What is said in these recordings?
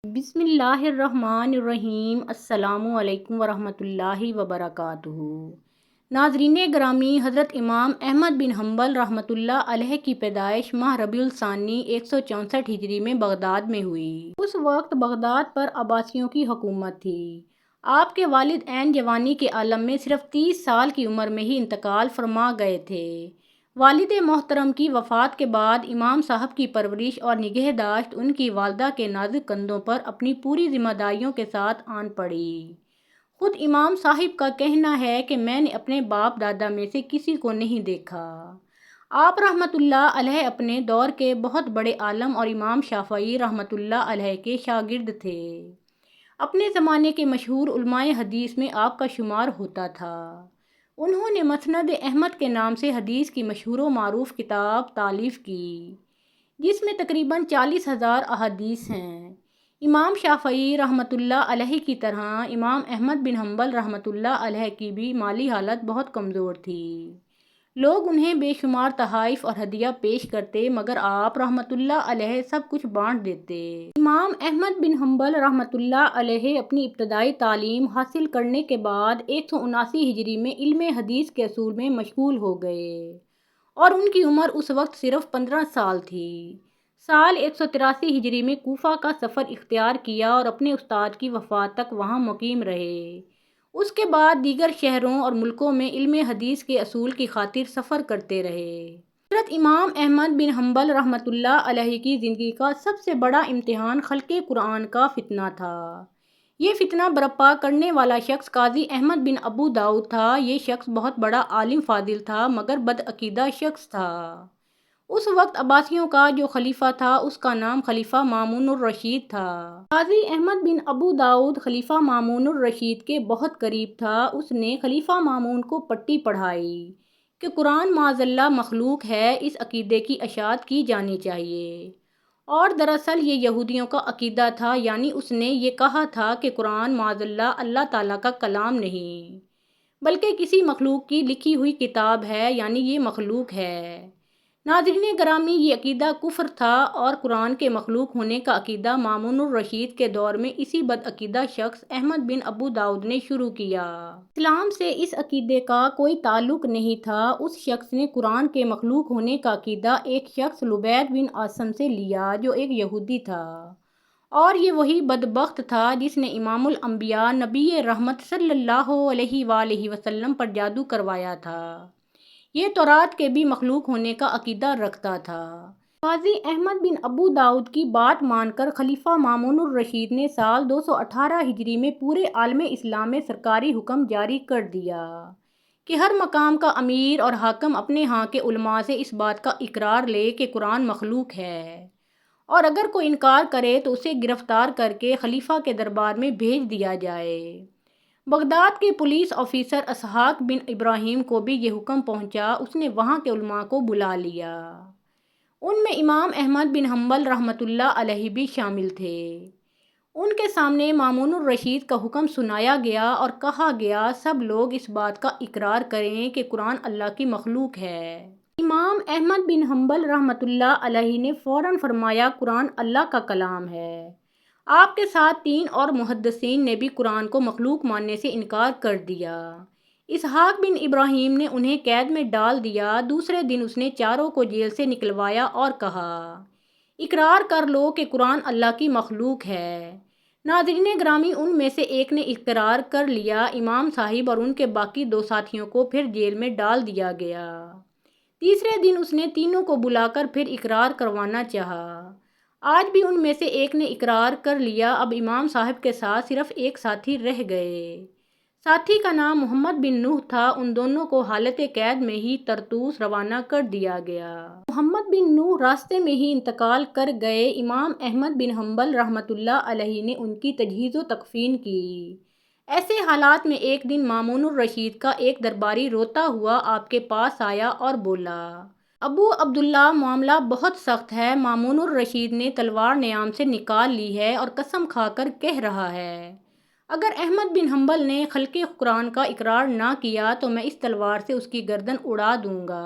بسم اللہ الرحمن الرحیم۔ السلام علیکم ورحمۃ اللہ وبرکاتہ۔ ناظرین گرامی، حضرت امام احمد بن حنبل رحمۃ اللہ علیہ کی پیدائش ماہ ربیع الثانی 164 ہجری میں بغداد میں ہوئی۔ اس وقت بغداد پر عباسیوں کی حکومت تھی۔ آپ کے والد عین جوانی کے عالم میں صرف 30 سال کی عمر میں ہی انتقال فرما گئے تھے۔ والد محترم کی وفات کے بعد امام صاحب کی پرورش اور نگہداشت ان کی والدہ کے نازک کندھوں پر اپنی پوری ذمہ داریوں کے ساتھ آن پڑی۔ خود امام صاحب کا کہنا ہے کہ میں نے اپنے باپ دادا میں سے کسی کو نہیں دیکھا۔ آپ رحمۃ اللہ علیہ اپنے دور کے بہت بڑے عالم اور امام شافعی رحمۃ اللہ علیہ کے شاگرد تھے۔ اپنے زمانے کے مشہور علماء حدیث میں آپ کا شمار ہوتا تھا۔ انہوں نے مسند احمد کے نام سے حدیث کی مشہور و معروف کتاب تالیف کی، جس میں تقریباً 40,000 احادیث ہیں۔ امام شافعی رحمۃ اللہ علیہ کی طرح امام احمد بن حنبل رحمۃ اللہ علیہ کی بھی مالی حالت بہت کمزور تھی۔ لوگ انہیں بے شمار تحائف اور ہدیہ پیش کرتے، مگر آپ رحمۃ اللہ علیہ سب کچھ بانٹ دیتے۔ امام احمد بن حنبل رحمۃ اللہ علیہ اپنی ابتدائی تعلیم حاصل کرنے کے بعد 179 ہجری میں علم حدیث کے اصول میں مشغول ہو گئے، اور ان کی عمر اس وقت صرف 15 سال تھی۔ سال 183 ہجری میں کوفہ کا سفر اختیار کیا اور اپنے استاد کی وفات تک وہاں مقیم رہے۔ اس کے بعد دیگر شہروں اور ملکوں میں علم حدیث کے اصول کی خاطر سفر کرتے رہے۔ حضرت امام احمد بن حنبل رحمۃ اللہ علیہ کی زندگی کا سب سے بڑا امتحان خلق قرآن کا فتنہ تھا۔ یہ فتنہ برپا کرنے والا شخص قاضی احمد بن ابو داؤد تھا۔ یہ شخص بہت بڑا عالم فاضل تھا، مگر بدعقیدہ شخص تھا۔ اس وقت عباسیوں کا جو خلیفہ تھا، اس کا نام خلیفہ مامون الرشید تھا۔ قاضی احمد بن ابو داؤد خلیفہ مامون الرشید کے بہت قریب تھا۔ اس نے خلیفہ مامون کو پٹی پڑھائی کہ قرآن معاذ اللہ مخلوق ہے، اس عقیدے کی اشاعت کی جانی چاہیے۔ اور دراصل یہ یہودیوں کا عقیدہ تھا، یعنی اس نے یہ کہا تھا کہ قرآن معاذ اللہ اللہ تعالیٰ کا کلام نہیں، بلکہ کسی مخلوق کی لکھی ہوئی کتاب ہے، یعنی یہ مخلوق ہے۔ ناظرین گرامی، یہ عقیدہ کفر تھا، اور قرآن کے مخلوق ہونے کا عقیدہ مامون الرشید کے دور میں اسی بدعقیدہ شخص احمد بن ابو داؤد نے شروع کیا۔ اسلام سے اس عقیدے کا کوئی تعلق نہیں تھا۔ اس شخص نے قرآن کے مخلوق ہونے کا عقیدہ ایک شخص لبید بن عاصم سے لیا، جو ایک یہودی تھا، اور یہ وہی بدبخت تھا جس نے امام الانبیاء نبی رحمت صلی اللہ علیہ وآلہ وسلم پر جادو کروایا تھا۔ یہ تورات کے بھی مخلوق ہونے کا عقیدہ رکھتا تھا۔ قاضی احمد بن ابو داؤد کی بات مان کر خلیفہ مامون الرشید نے سال 218 ہجری میں پورے عالم اسلام میں سرکاری حکم جاری کر دیا کہ ہر مقام کا امیر اور حاکم اپنے ہاں کے علماء سے اس بات کا اقرار لے کہ قرآن مخلوق ہے، اور اگر کوئی انکار کرے تو اسے گرفتار کر کے خلیفہ کے دربار میں بھیج دیا جائے۔ بغداد کے پولیس آفیسر اسحاق بن ابراہیم کو بھی یہ حکم پہنچا۔ اس نے وہاں کے علماء کو بلا لیا۔ ان میں امام احمد بن حنبل رحمۃ اللہ علیہ بھی شامل تھے۔ ان کے سامنے مامون الرشید کا حکم سنایا گیا اور کہا گیا سب لوگ اس بات کا اقرار کریں کہ قرآن اللہ کی مخلوق ہے۔ امام احمد بن حنبل رحمۃ اللہ علیہ نے فوراً فرمایا قرآن اللہ کا کلام ہے۔ آپ کے ساتھ 3 اور محدثین نے بھی قرآن کو مخلوق ماننے سے انکار کر دیا۔ اسحاق بن ابراہیم نے انہیں قید میں ڈال دیا۔ دوسرے دن اس نے چاروں کو جیل سے نکلوایا اور کہا اقرار کر لو کہ قرآن اللہ کی مخلوق ہے۔ ناظرین گرامی، ان میں سے ایک نے اقرار کر لیا۔ امام صاحب اور ان کے باقی 2 ساتھیوں کو پھر جیل میں ڈال دیا گیا۔ تیسرے دن اس نے تینوں کو بلا کر پھر اقرار کروانا چاہا۔ آج بھی ان میں سے ایک نے اقرار کر لیا۔ اب امام صاحب کے ساتھ صرف ایک ساتھی رہ گئے۔ ساتھی کا نام محمد بن نوح تھا۔ ان دونوں کو حالت قید میں ہی طرطوس روانہ کر دیا گیا۔ محمد بن نوح راستے میں ہی انتقال کر گئے۔ امام احمد بن حنبل رحمۃ اللہ علیہ نے ان کی تجہیز و تکفین کی۔ ایسے حالات میں ایک دن مامون الرشید کا ایک درباری روتا ہوا آپ کے پاس آیا اور بولا ابو عبداللہ، معاملہ بہت سخت ہے۔ مامون الرشید نے تلوار نیام سے نکال لی ہے اور قسم کھا کر کہہ رہا ہے اگر احمد بن حنبل نے خلق قرآن کا اقرار نہ کیا تو میں اس تلوار سے اس کی گردن اڑا دوں گا۔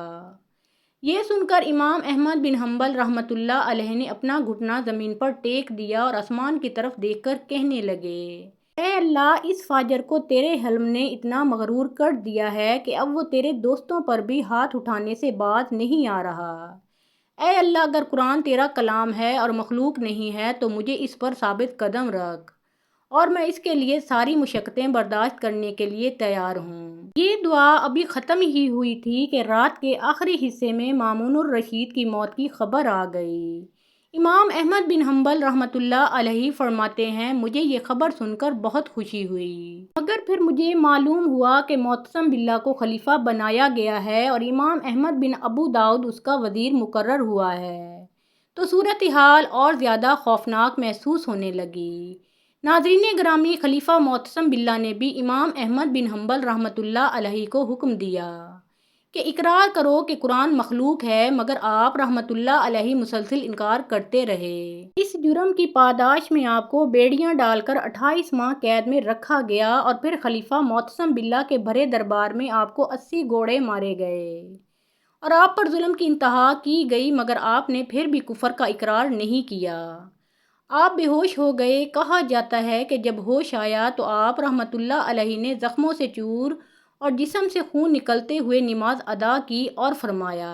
یہ سن کر امام احمد بن حنبل رحمۃ اللہ علیہ نے اپنا گھٹنا زمین پر ٹیک دیا اور آسمان کی طرف دیکھ کر کہنے لگے، اے اللہ، اس فاجر کو تیرے حلم نے اتنا مغرور کر دیا ہے کہ اب وہ تیرے دوستوں پر بھی ہاتھ اٹھانے سے باز نہیں آ رہا۔ اے اللہ، اگر قرآن تیرا کلام ہے اور مخلوق نہیں ہے تو مجھے اس پر ثابت قدم رکھ، اور میں اس کے لیے ساری مشقتیں برداشت کرنے کے لیے تیار ہوں۔ یہ دعا ابھی ختم ہی ہوئی تھی کہ رات کے آخری حصے میں مامون الرشید کی موت کی خبر آ گئی۔ امام احمد بن حنبل رحمۃ اللہ علیہ فرماتے ہیں، مجھے یہ خبر سن کر بہت خوشی ہوئی، مگر پھر مجھے معلوم ہوا کہ معتصم باللہ کو خلیفہ بنایا گیا ہے اور امام احمد بن ابو داؤد اس کا وزیر مقرر ہوا ہے، تو صورتحال اور زیادہ خوفناک محسوس ہونے لگی۔ ناظرین گرامی، خلیفہ معتصم باللہ نے بھی امام احمد بن حنبل رحمۃ اللہ علیہ کو حکم دیا کہ اقرار کرو کہ قرآن مخلوق ہے، مگر آپ رحمۃ اللہ علیہ مسلسل انکار کرتے رہے۔ اس جرم کی پاداش میں آپ کو بیڑیاں ڈال کر 28 ماہ قید میں رکھا گیا اور پھر خلیفہ معتصم باللہ کے بھرے دربار میں آپ کو 80 گوڑے مارے گئے اور آپ پر ظلم کی انتہا کی گئی، مگر آپ نے پھر بھی کفر کا اقرار نہیں کیا۔ آپ بے ہوش ہو گئے۔ کہا جاتا ہے کہ جب ہوش آیا تو آپ رحمۃ اللہ علیہ نے زخموں سے چور اور جسم سے خون نکلتے ہوئے نماز ادا کی اور فرمایا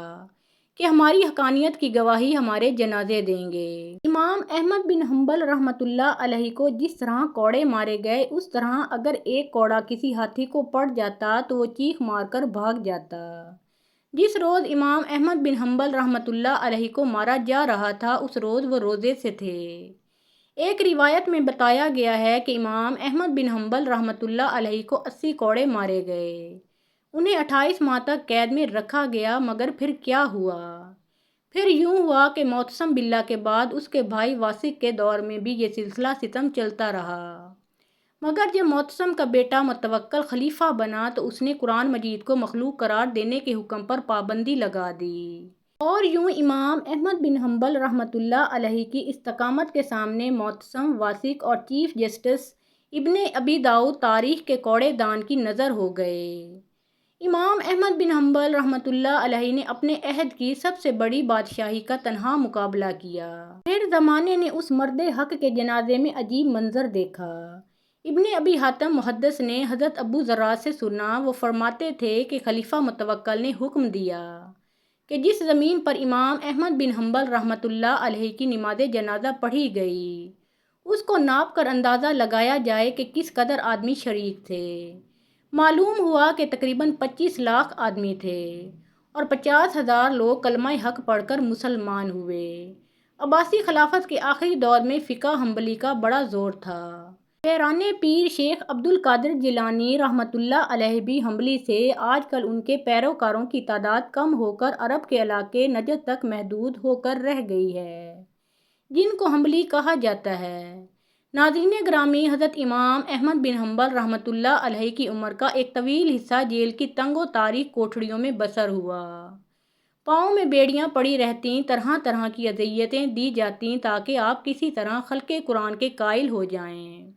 کہ ہماری حقانیت کی گواہی ہمارے جنازے دیں گے۔ امام احمد بن حنبل رحمۃ اللہ علیہ کو جس طرح کوڑے مارے گئے، اس طرح اگر ایک کوڑا کسی ہاتھی کو پڑ جاتا تو وہ چیخ مار کر بھاگ جاتا۔ جس روز امام احمد بن حنبل رحمۃ اللہ علیہ کو مارا جا رہا تھا، اس روز وہ روزے سے تھے۔ ایک روایت میں بتایا گیا ہے کہ امام احمد بن حنبل رحمۃ اللہ علیہ کو 80 کوڑے مارے گئے، انہیں 28 ماہ تک قید میں رکھا گیا، مگر پھر کیا ہوا؟ پھر یوں ہوا کہ معتصم باللہ کے بعد اس کے بھائی واسق کے دور میں بھی یہ سلسلہ ستم چلتا رہا، مگر جب معتصم کا بیٹا متوکل خلیفہ بنا تو اس نے قرآن مجید کو مخلوق قرار دینے کے حکم پر پابندی لگا دی، اور یوں امام احمد بن حنبل رحمۃ اللہ علیہ کی استقامت کے سامنے معتصم، واسق اور چیف جسٹس ابن ابی داؤد تاریخ کے کوڑے دان کی نظر ہو گئے۔ امام احمد بن حنبل رحمۃ اللہ علیہ نے اپنے عہد کی سب سے بڑی بادشاہی کا تنہا مقابلہ کیا۔ پھر زمانے نے اس مرد حق کے جنازے میں عجیب منظر دیکھا۔ ابن ابی حاتم محدث نے حضرت ابو ذرا سے سنا، وہ فرماتے تھے کہ خلیفہ متوکل نے حکم دیا کہ جس زمین پر امام احمد بن حنبل رحمۃ اللہ علیہ کی نماز جنازہ پڑھی گئی، اس کو ناپ کر اندازہ لگایا جائے کہ کس قدر آدمی شریک تھے۔ معلوم ہوا کہ تقریباً 25 لاکھ آدمی تھے اور 50,000 لوگ کلمہ حق پڑھ کر مسلمان ہوئے۔ عباسی خلافت کے آخری دور میں فقہ حنبلی کا بڑا زور تھا۔ پیران پیر شیخ عبد القادر جیلانی رحمۃ اللہ علیہ بھی حنبلی سے آج کل ان کے پیروکاروں کی تعداد کم ہو کر عرب کے علاقے نجد تک محدود ہو کر رہ گئی ہے، جن کو حنبلی کہا جاتا ہے۔ ناظرین گرامی، حضرت امام احمد بن حنبل رحمۃ اللہ علیہ کی عمر کا ایک طویل حصہ جیل کی تنگ و تاریک کوٹھڑیوں میں بسر ہوا۔ پاؤں میں بیڑیاں پڑی رہتیں، طرح طرح کی اذیتیں دی جاتیں تاکہ آپ کسی طرح خلق قرآن کے قائل ہو جائیں،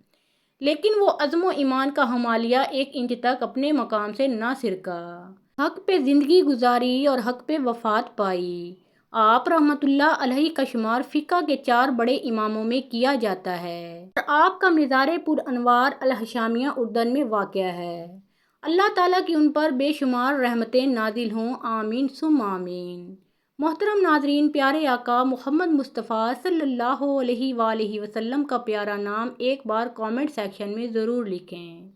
لیکن وہ عزم و ایمان کا ہمالیہ ایک انچ تک اپنے مقام سے نہ سرکا۔ حق پہ زندگی گزاری اور حق پہ وفات پائی۔ آپ رحمۃ اللہ علیہ کا شمار فقہ کے 4 بڑے اماموں میں کیا جاتا ہے اور آپ کا مزار پر انوار الہشامیہ اردن میں واقع ہے۔ اللہ تعالیٰ کی ان پر بے شمار رحمتیں نازل ہوں، آمین ثم آمین۔ محترم ناظرین، پیارے آقا محمد مصطفیٰ صلی اللہ علیہ وآلہ وسلم کا پیارا نام ایک بار کامنٹ سیکشن میں ضرور لکھیں۔